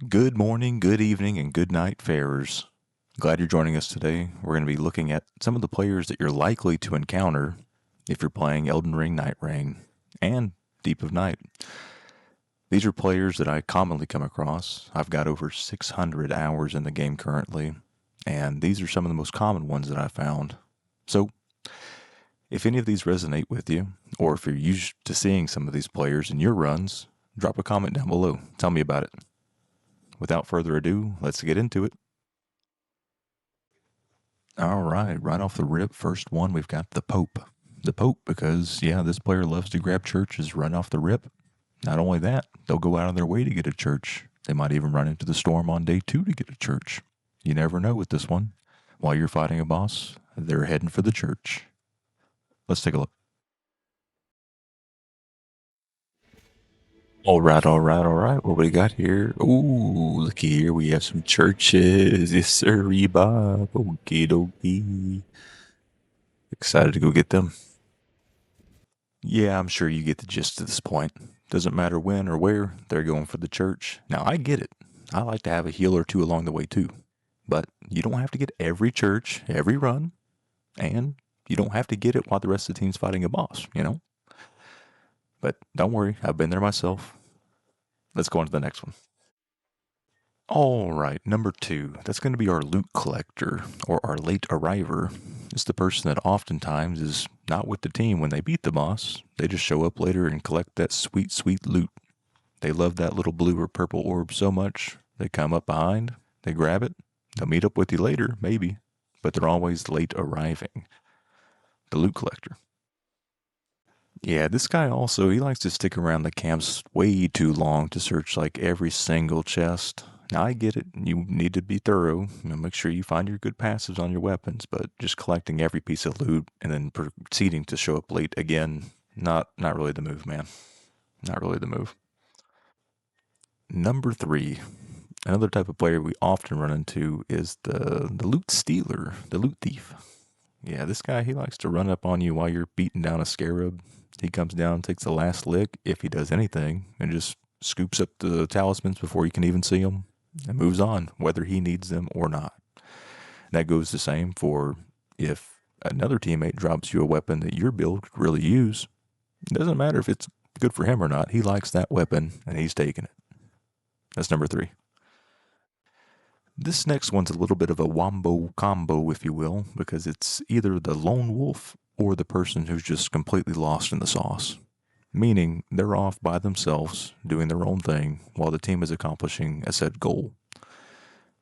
Good morning, good evening, and good night, farers. Glad you're joining us today. We're going to be looking at some of the players that you're likely to encounter if you're playing Elden Ring, Night and Deep of Night. These are players that I commonly come across. I've got over 600 hours in the game currently, and these are some of the most common ones that I found. So, if any of these resonate with you, or if you're used to seeing some of these players in your runs, drop a comment down below. Tell me about it. Without further ado, let's get into it. All right off the rip, first one, we've got the Pope. The Pope, because, this player loves to grab churches right off the rip. Not only that, they'll go out of their way to get a church. They might even run into the storm on day 2 to get a church. You never know with this one. While you're fighting a boss, they're heading for the church. Let's take a look. All right. What we got here? Ooh, look here. We have some churches. Yes, sir, Bob. Okie dokie. Excited to go get them. Yeah, I'm sure you get the gist at this point. Doesn't matter when or where, they're going for the church. Now, I get it. I like to have a heal or two along the way, too. But you don't have to get every church, every run, and you don't have to get it while the rest of the team's fighting a boss. But don't worry, I've been there myself. Let's go on to the next one. All right, number 2. That's going to be our loot collector, or our late arriver. It's the person that oftentimes is not with the team when they beat the boss. They just show up later and collect that sweet, sweet loot. They love that little blue or purple orb so much, they come up behind, they grab it, they'll meet up with you later, maybe, but they're always late arriving. The loot collector. Yeah, this guy also, he likes to stick around the camps way too long to search like every single chest. Now, I get it. You need to be thorough. Make sure you find your good passives on your weapons, but just collecting every piece of loot and then proceeding to show up late again, not really the move, man. Not really the move. Number 3. Another type of player we often run into is the loot stealer, the loot thief. Yeah, this guy, he likes to run up on you while you're beating down a scarab. He comes down, takes the last lick, if he does anything, and just scoops up the talismans before you can even see them and moves on, whether he needs them or not. That goes the same for if another teammate drops you a weapon that your build could really use. It doesn't matter if it's good for him or not. He likes that weapon, and he's taking it. That's number 3. This next one's a little bit of a wombo combo, if you will, because it's either the lone wolf or the person who's just completely lost in the sauce. Meaning they're off by themselves doing their own thing while the team is accomplishing a set goal.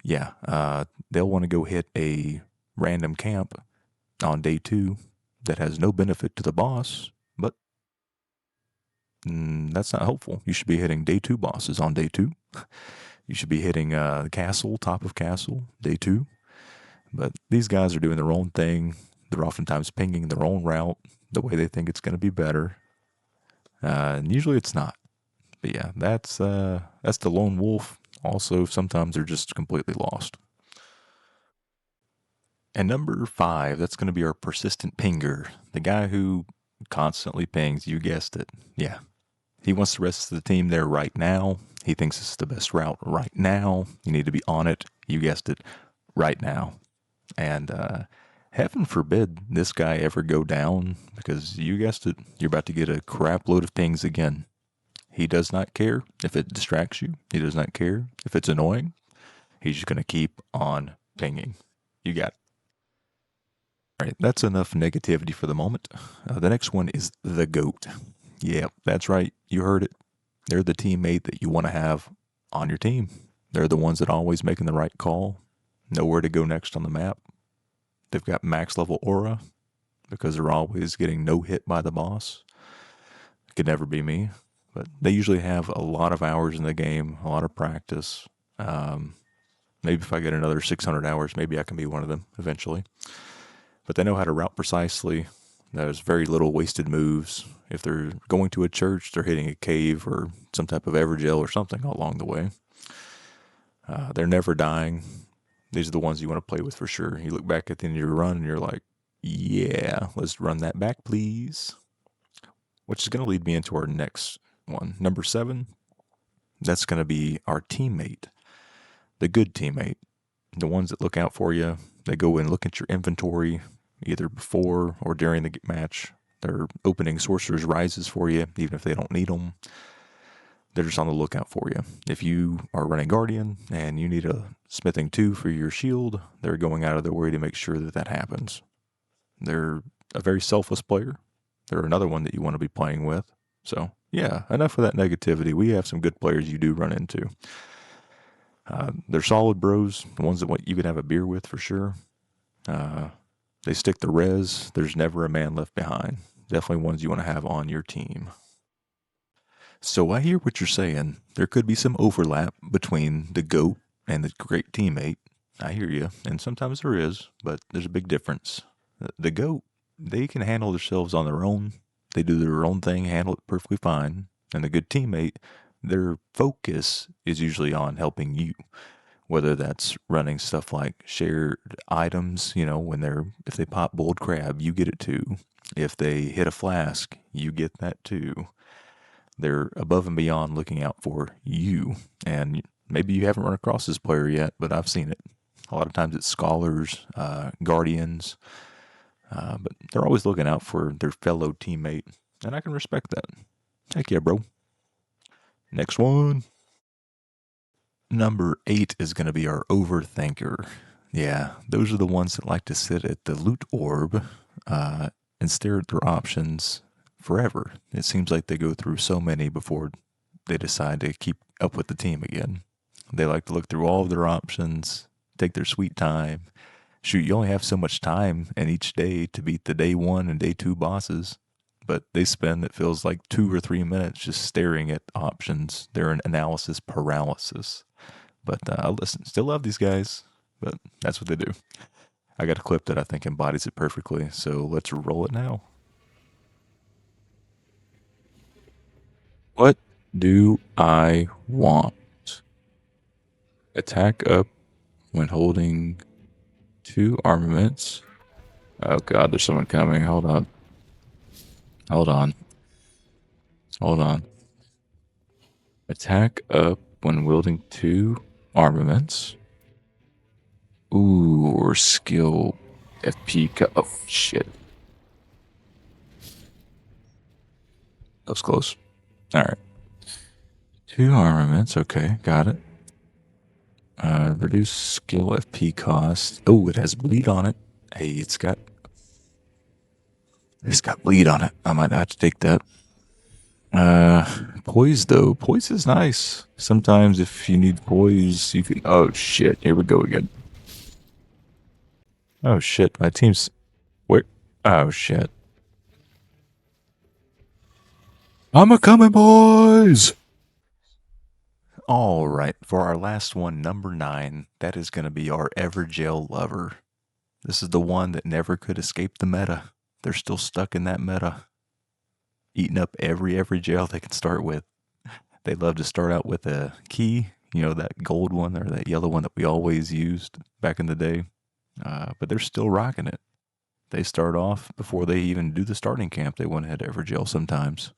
They'll want to go hit a random camp on day 2 that has no benefit to the boss, but that's not helpful. You should be hitting day 2 bosses on day 2. You should be hitting castle, top of castle, day 2. But these guys are doing their own thing. They're oftentimes pinging their own route the way they think it's going to be better. And usually it's not. But yeah, that's the lone wolf. Also, sometimes they're just completely lost. And number 5, that's going to be our persistent pinger, the guy who constantly pings. You guessed it. Yeah. He wants the rest of the team there right now. He thinks it's the best route right now. You need to be on it. You guessed it, right now. And heaven forbid this guy ever go down, because you guessed it, you're about to get a crap load of pings again. He does not care if it distracts you. He does not care if it's annoying. He's just going to keep on pinging. You got it. All right, that's enough negativity for the moment. The next one is the GOAT. Yeah, that's right. You heard it. They're the teammate that you want to have on your team. They're the ones that are always making the right call, know where to go next on the map. They've got max level aura because they're always getting no hit by the boss. It could never be me, but they usually have a lot of hours in the game, a lot of practice. Maybe if I get another 600 hours, maybe I can be one of them eventually. But they know how to route precisely. There's very little wasted moves. If they're going to a church, they're hitting a cave or some type of evergaol or something along the way. They're never dying. These are the ones you want to play with for sure. You look back at the end of your run and you're like, yeah, let's run that back, please. Which is going to lead me into our next one. Number 7, that's going to be our teammate. the good teammate, the ones that look out for you. They go and look at your inventory either before or during the match. They're opening sorcerer's rises for you, even if they don't need them. They're just on the lookout for you. If you are running Guardian and you need a smithing 2 for your shield, they're going out of their way to make sure that that happens. They're a very selfless player. They're another one that you want to be playing with. So, yeah, enough of that negativity. We have some good players you do run into. They're solid bros, the ones that you can have a beer with for sure. They stick the res. There's never a man left behind. Definitely ones you want to have on your team. So I hear what you're saying. There could be some overlap between the GOAT and the great teammate. I hear you. And sometimes there is, but there's a big difference. The GOAT, they can handle themselves on their own. They do their own thing, handle it perfectly fine. And the good teammate, their focus is usually on helping you. Whether that's running stuff like shared items, if they pop bold crab, you get it too. If they hit a flask, you get that too. They're above and beyond looking out for you. And maybe you haven't run across this player yet, but I've seen it. A lot of times it's scholars, guardians, but they're always looking out for their fellow teammate. And I can respect that. Heck yeah, bro. Next one. Number 8 is going to be our overthinker. Yeah, those are the ones that like to sit at the loot orb and stare at their options forever. It seems like they go through so many before they decide to keep up with the team again. They like to look through all of their options, take their sweet time. Shoot, you only have so much time in each day to beat the day 1 and day 2 bosses, but they spend, it feels like 2 or 3 minutes just staring at options. They're in analysis paralysis. But listen, still love these guys, but that's what they do. I got a clip that I think embodies it perfectly, so let's roll it now. What do I want? Attack up when holding 2 armaments. Oh god, there's someone coming. Hold on. Attack up when wielding 2 armaments. Ooh, or skill FP. Oh, shit. That was close. Alright. 2 armaments. Okay, got it. Reduce skill FP cost. Oh, it has bleed on it. Hey, it's got bleed on it. I might have to take that. Poise though. Poise is nice. Sometimes if you need poise, you can. Oh shit! Here we go again. Oh shit! My team's where? Oh shit! I'm a coming, boys. All right, for our last one, number 9, that is going to be our Evergaol lover. This is the one that never could escape the meta. They're still stuck in that meta, eating up every Evergaol they can start with. They love to start out with a key, that gold one or that yellow one that we always used back in the day. But they're still rocking it. They start off before they even do the starting camp. They went ahead to Evergaol sometimes.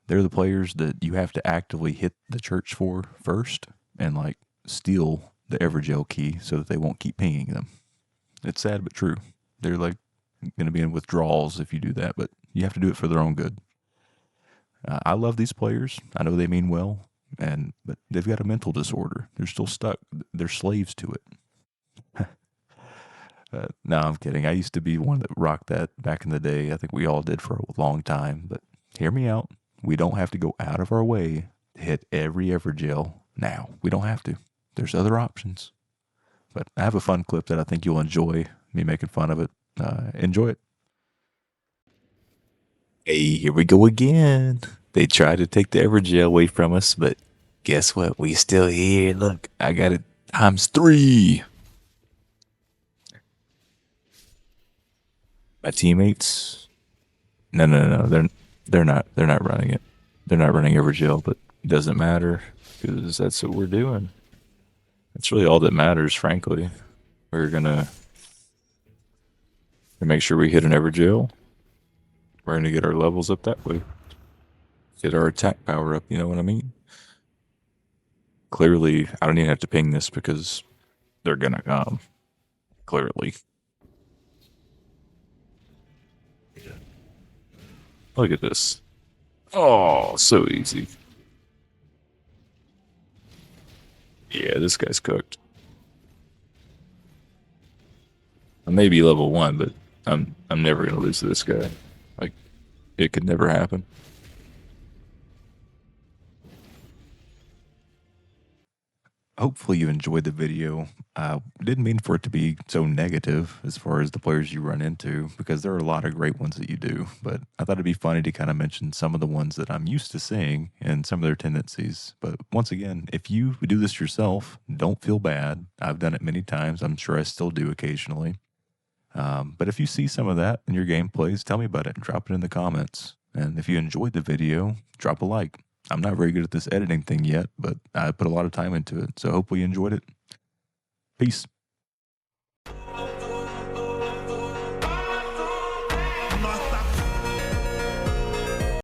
They're the players that you have to actively hit the church for first and steal the Evergaol key so that they won't keep pinging them. It's sad but true. They're going to be in withdrawals if you do that, but you have to do it for their own good. I love these players. I know they mean well, but they've got a mental disorder. They're still stuck. They're slaves to it. No, I'm kidding. I used to be one that rocked that back in the day. I think we all did for a long time, but hear me out. We don't have to go out of our way to hit every Evergaol now. We don't have to. There's other options. But I have a fun clip that I think you'll enjoy, me making fun of it. Enjoy it. Hey, here we go again. They tried to take the Evergaol away from us, but guess what? We still here. Look, I got it ×3. My teammates, no. They're not running it. They're not running Evergaol, but it doesn't matter because that's what we're doing. That's really all that matters, frankly. We're gonna make sure we hit an Evergaol. We're gonna get our levels up that way. Get our attack power up, you know what I mean? Clearly, I don't even have to ping this because they're gonna come. Clearly. Look at this. Oh, so easy. Yeah, this guy's cooked. I may be level 1, but I'm never gonna lose to this guy. Like, it could never happen. Hopefully you enjoyed the video. Didn't mean for it to be so negative as far as the players you run into, because there are a lot of great ones that you do. But I thought it'd be funny to kind of mention some of the ones that I'm used to seeing and some of their tendencies. But once again, if you do this yourself, don't feel bad. I've done it many times. I'm sure I still do occasionally. But if you see some of that in your gameplays, tell me about it and drop it in the comments. And if you enjoyed the video, drop a like. I'm not very good at this editing thing yet, but I put a lot of time into it. So hopefully you enjoyed it. Peace.